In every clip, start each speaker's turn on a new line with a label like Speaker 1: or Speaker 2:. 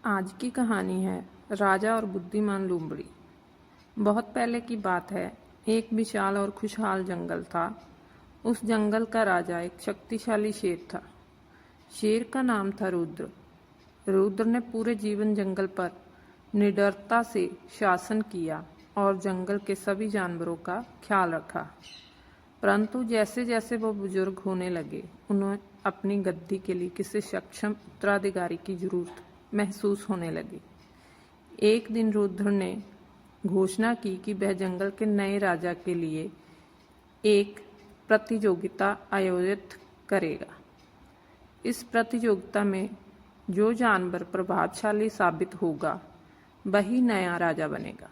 Speaker 1: आज की कहानी है राजा और बुद्धिमान लोमड़ी। बहुत पहले की बात है। एक विशाल और खुशहाल जंगल था। उस जंगल का राजा एक शक्तिशाली शेर था। शेर का नाम था रुद्र। रुद्र ने पूरे जीवन जंगल पर निडरता से शासन किया और जंगल के सभी जानवरों का ख्याल रखा। परंतु जैसे जैसे वो बुजुर्ग होने लगे, उन्हें अपनी गद्दी के लिए किसी सक्षम उत्तराधिकारी की जरूरत महसूस होने लगी। एक दिन रुद्र ने घोषणा की कि वह जंगल के नए राजा के लिए एक प्रतियोगिता आयोजित करेगा। इस प्रतियोगिता में जो जानवर प्रभावशाली साबित होगा, वही नया राजा बनेगा।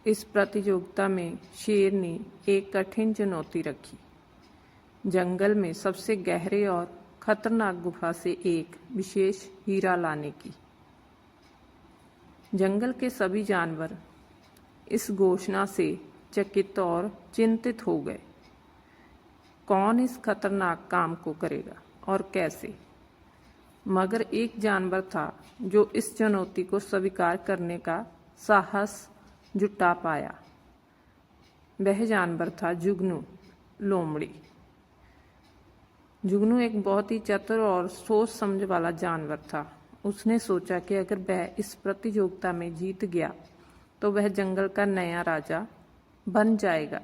Speaker 1: इस प्रतियोगिता में शेर ने एक कठिन चुनौती रखी। जंगल में सबसे गहरे और खतरनाक गुफा से एक विशेष हीरा लाने की। जंगल के सभी जानवर इस घोषणा से चकित और चिंतित हो गए। कौन इस खतरनाक काम को करेगा और कैसे? मगर एक जानवर था जो इस चुनौती को स्वीकार करने का साहस जुटा पाया। वह जानवर था जुगनू लोमड़ी। जुगनू एक बहुत ही चतुर और सोच समझ वाला जानवर था। उसने सोचा कि अगर वह इस प्रतियोगिता में जीत गया तो वह जंगल का नया राजा बन जाएगा।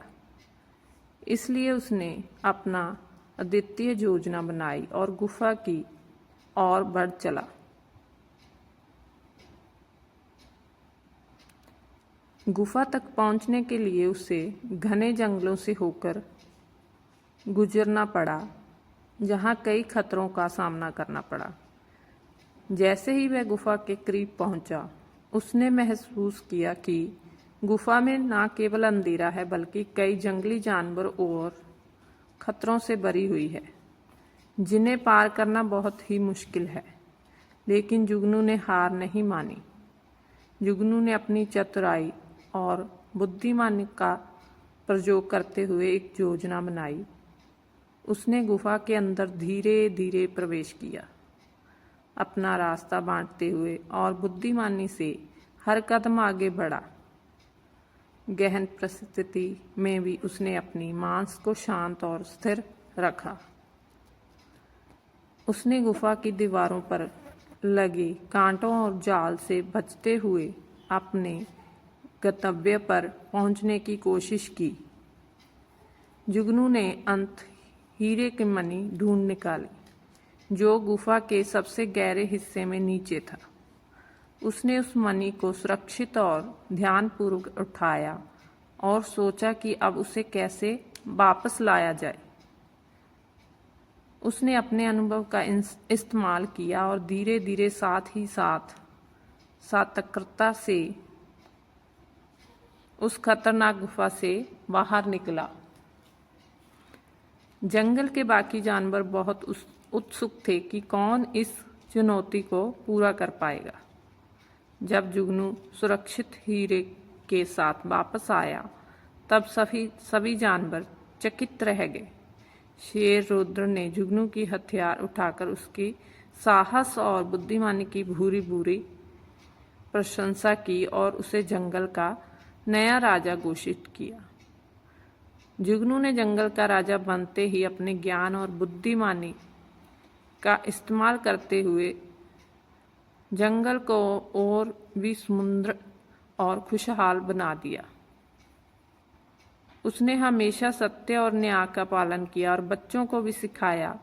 Speaker 1: इसलिए उसने अपना अद्वितीय योजना बनाई और गुफा की ओर बढ़ चला। गुफा तक पहुंचने के लिए उसे घने जंगलों से होकर गुजरना पड़ा, जहां कई खतरों का सामना करना पड़ा। जैसे ही वह गुफा के करीब पहुंचा, उसने महसूस किया कि गुफा में न केवल अंधेरा है, बल्कि कई जंगली जानवर और खतरों से भरी हुई है, जिन्हें पार करना बहुत ही मुश्किल है। लेकिन जुगनू ने हार नहीं मानी। जुगनू ने अपनी चतुराई और बुद्धिमानी का प्रयोग करते हुए एक योजना बनाई। उसने गुफा के अंदर धीरे धीरे प्रवेश किया, अपना रास्ता बांटते हुए और बुद्धिमानी से हर कदम आगे बढ़ा। गहन परिस्थिति में भी उसने अपनी मांस को शांत और स्थिर रखा। उसने गुफा की दीवारों पर लगे कांटों और जाल से बचते हुए अपने गंतव्य पर पहुंचने की कोशिश की। जुगनू ने अंत हीरे के मणि ढूंढ निकाले, जो गुफा के सबसे गहरे हिस्से में नीचे था। उसने उस मणि को सुरक्षित और ध्यानपूर्वक उठाया और सोचा कि अब उसे कैसे वापस लाया जाए। उसने अपने अनुभव का इस्तेमाल किया और धीरे धीरे साथ ही साथ सतर्कता से उस खतरनाक गुफा से बाहर निकला। जंगल के बाकी जानवर बहुत उत्सुक थे कि कौन इस चुनौती को पूरा कर पाएगा। जब जुगनू सुरक्षित हीरे के साथ वापस आया, तब सभी जानवर चकित रह गए। शेर रुद्र ने जुगनू की हथियार उठाकर उसकी साहस और बुद्धिमानी की भूरी भूरी प्रशंसा की और उसे जंगल का नया राजा घोषित किया। जुगनू ने जंगल का राजा बनते ही अपने ज्ञान और बुद्धिमानी का इस्तेमाल करते हुए जंगल को और भी सुंदर और खुशहाल बना दिया। उसने हमेशा सत्य और न्याय का पालन किया और बच्चों को भी सिखाया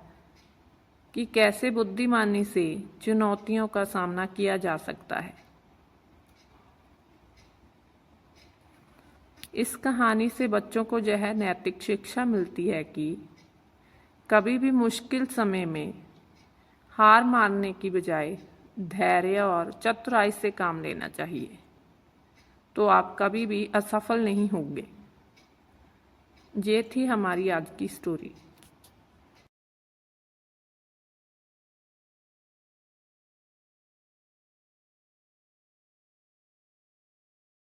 Speaker 1: कि कैसे बुद्धिमानी से चुनौतियों का सामना किया जा सकता है। इस कहानी से बच्चों को यह नैतिक शिक्षा मिलती है कि कभी भी मुश्किल समय में हार मानने की बजाय धैर्य और चतुराई से काम लेना चाहिए, तो आप कभी भी असफल नहीं होंगे। ये थी हमारी आज की स्टोरी।